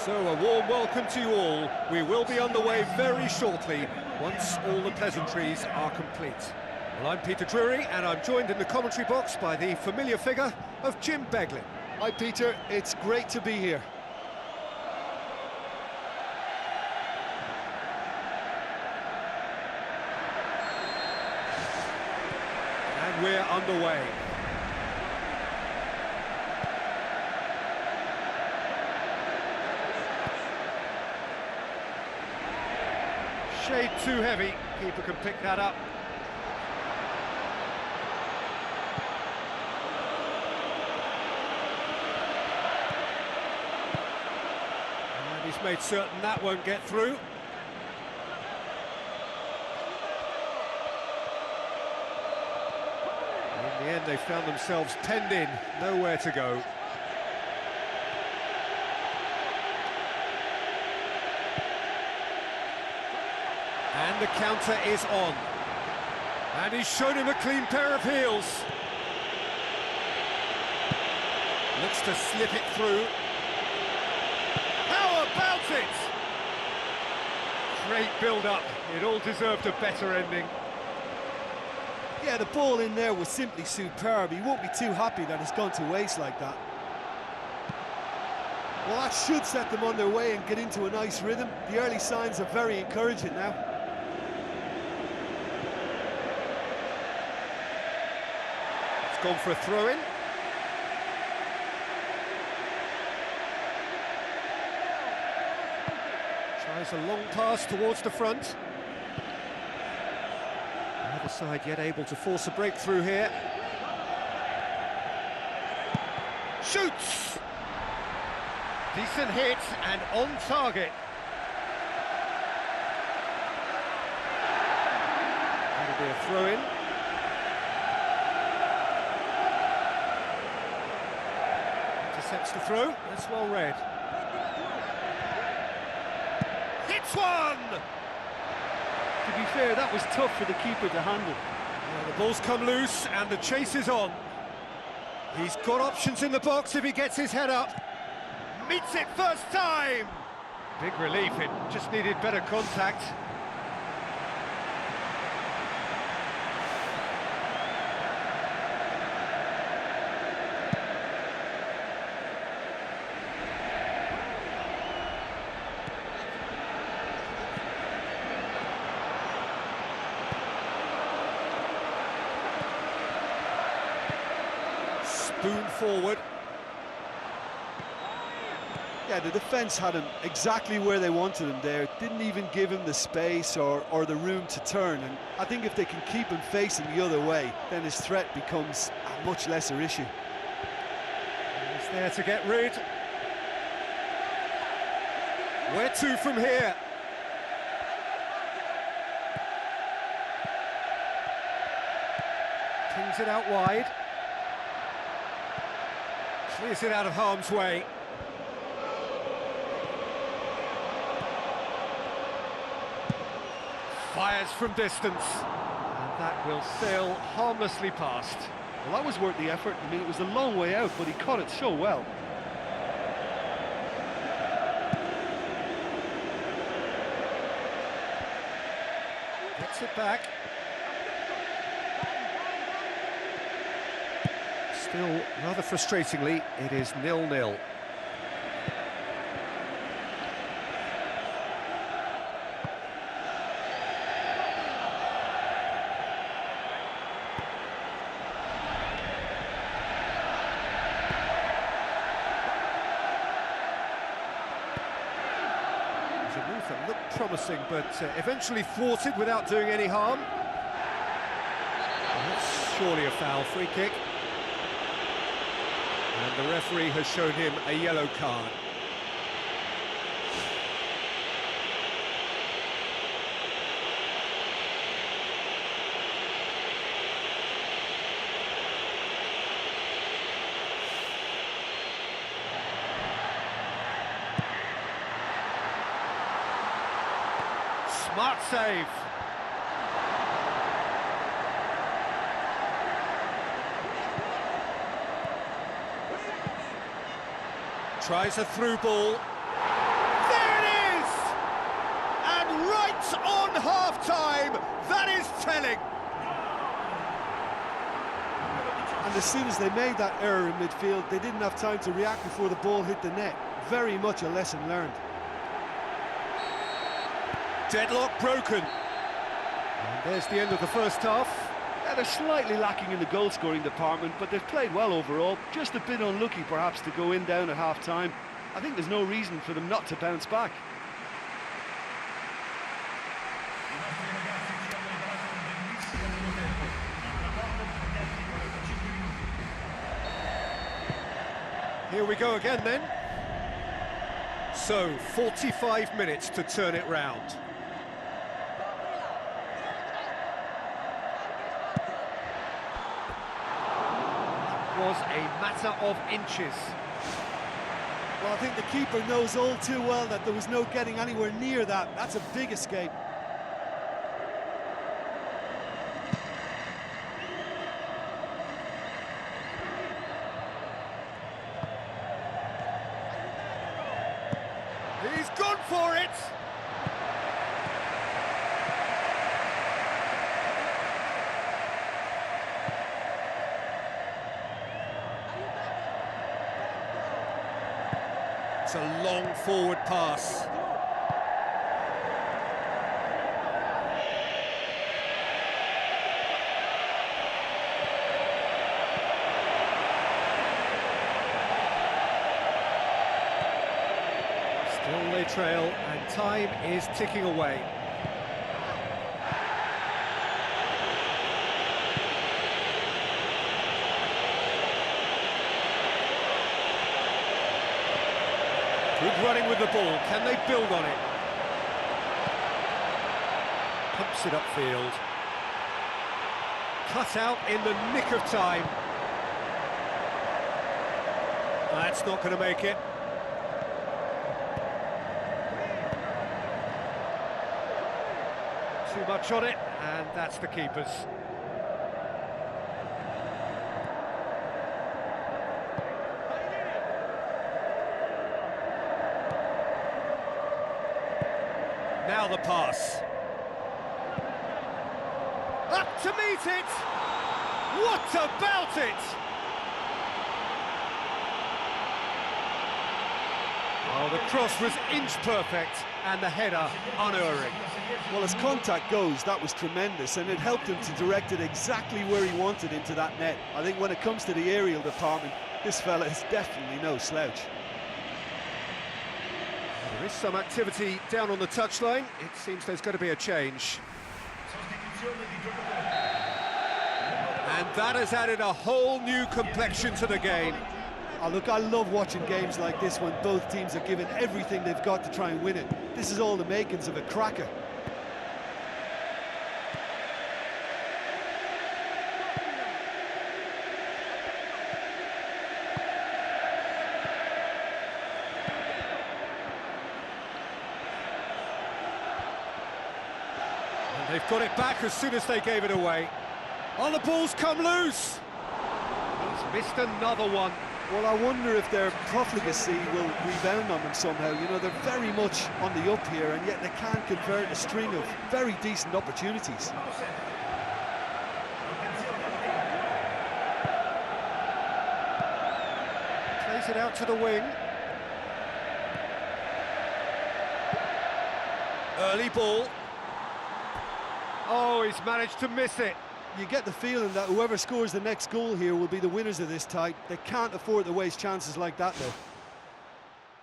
So a warm welcome to you all. We will be underway very shortly, once all the pleasantries are complete. Well, I'm Peter Drury, and I'm joined in the commentary box by the familiar figure of Jim Beglin. Hi Peter, it's great to be here. And we're underway. Shade too heavy, keeper can pick that up. And he's made certain that won't get through. In the end they found themselves penned in, nowhere to go. And the counter is on. And he's shown him a clean pair of heels. Looks to slip it through. How about it? Great build-up. It all deserved a better ending. Yeah, the ball in there was simply superb. He won't be too happy that it's gone to waste like that. Well, that should set them on their way and get into a nice rhythm. The early signs are very encouraging now. Gone for a throw-in. Tries a long pass towards the front. The other side yet able to force a breakthrough here. Shoots! Decent hit and on target. That'll be a throw-in. Intercepts the throw, that's well read. Hits one! To be fair, that was tough for the keeper to handle. Well, the ball's come loose and the chase is on. He's got options in the box if he gets his head up. Meets it first time! Big relief, it just needed better contact. Spoon forward. Yeah, the defence had him exactly where they wanted him there. Didn't even give him the space or the room to turn. And I think if they can keep him facing the other way, then his threat becomes a much lesser issue. He's there to get rid. Where to from here? Pings it out wide. Clears it out of harm's way. Fires from distance. And that will sail harmlessly past. Well, that was worth the effort. I mean, it was a long way out, but he caught it so well. Gets it back. Still, rather frustratingly, it is 0-0. The move that looked promising, but eventually thwarted without doing any harm. And that's surely a foul. Free kick. And the referee has shown him a yellow card. Smart save. Tries a through ball. Not on half-time! That is telling! And as soon as they made that error in midfield, they didn't have time to react before the ball hit the net. Very much a lesson learned. Deadlock broken. And there's the end of the first half. Yeah, they're slightly lacking in the goal-scoring department, but they've played well overall. Just a bit unlucky, perhaps, to go in down at half-time. I think there's no reason for them not to bounce back. Here we go again then. So, 45 minutes to turn it round. It was a matter of inches. Well, I think the keeper knows all too well that there was no getting anywhere near that. That's a big escape. He's gone for it! It's a long forward pass. Still they trail, and time is ticking away. Good running with the ball. Can they build on it? Pumps it upfield. Cut out in the nick of time. That's not going to make it. Too much on it, and that's the keeper's. Now the pass. Up to meet it! What about it? Oh, the cross was inch perfect, and the header unerring. Well, as contact goes, that was tremendous, and it helped him to direct it exactly where he wanted into that net. I think when it comes to the aerial department, this fella is definitely no slouch. There is some activity down on the touchline. It seems there's going to be a change. And that has added a whole new complexion to the game. Oh, look, I love watching games like this when both teams are giving everything they've got to try and win it. This is all the makings of a cracker. And they've got it back as soon as they gave it away. Oh, the ball's come loose! He's missed another one. Well, I wonder if their profligacy will rebound on them somehow. You know, they're very much on the up here, and yet they can't convert a string of very decent opportunities. Plays it out to the wing. Early ball. Oh, he's managed to miss it. You get the feeling that whoever scores the next goal here will be the winners of this tie. They can't afford to waste chances like that, though.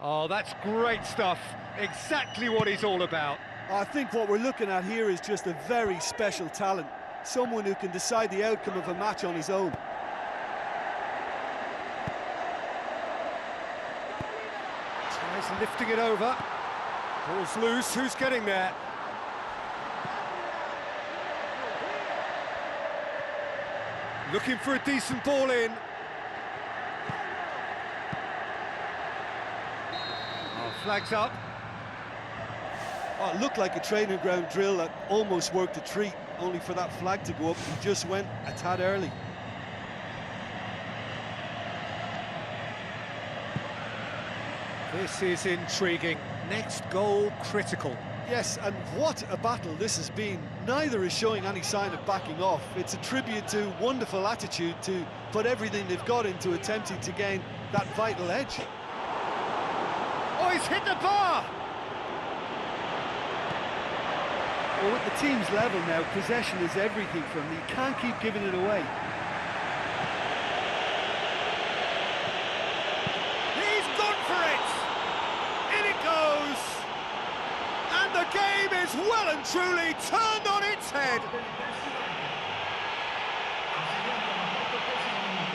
Oh, that's great stuff. Exactly what he's all about. I think what we're looking at here is just a very special talent. Someone who can decide the outcome of a match on his own. Tries lifting it over. Ball's loose. Who's getting there? Looking for a decent ball in. Oh, flags up. Oh, it looked like a training ground drill that almost worked a treat, only for that flag to go up. He just went a tad early. This is intriguing. Next goal critical. Yes, and what a battle this has been. Neither is showing any sign of backing off. It's a tribute to wonderful attitude to put everything they've got into attempting to gain that vital edge. Oh, he's hit the bar! Well, at the team's level now, possession is everything for him. He can't keep giving it away. He's gone for it! In it goes! And the game is well and truly turned on its head.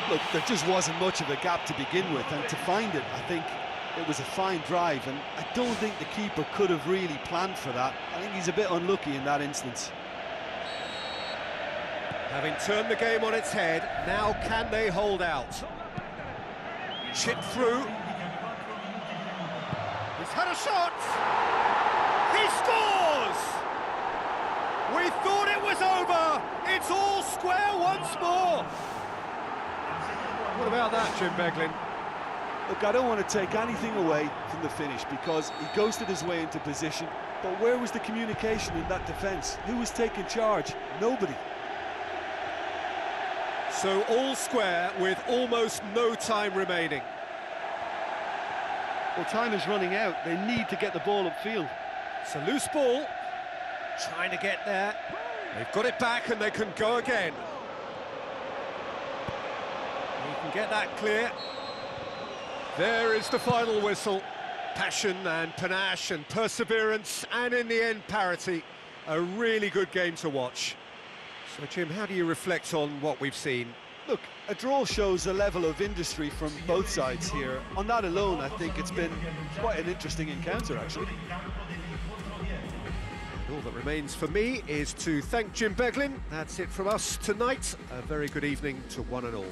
Look, there just wasn't much of a gap to begin with, and to find it, I think it was a fine drive, and I don't think the keeper could have really planned for that. I think he's a bit unlucky in that instance. Having turned the game on its head, now can they hold out? Chip through. He's had a shot! He scores! We thought it was over! It's all square once more! What about that, Jim Beglin? Look, I don't want to take anything away from the finish because he ghosted his way into position, but where was the communication in that defence? Who was taking charge? Nobody. So all square with almost no time remaining. Well, time is running out. They need to get the ball upfield. It's a loose ball, trying to get there. They've got it back and they can go again. You can get that clear. There is the final whistle. Passion and panache and perseverance, and in the end, parity. A really good game to watch. So, Jim, how do you reflect on what we've seen? Look, a draw shows a level of industry from both sides here. On that alone, I think it's been quite an interesting encounter, actually. All that remains for me is to thank Jim Beglin. That's it from us tonight. A very good evening to one and all.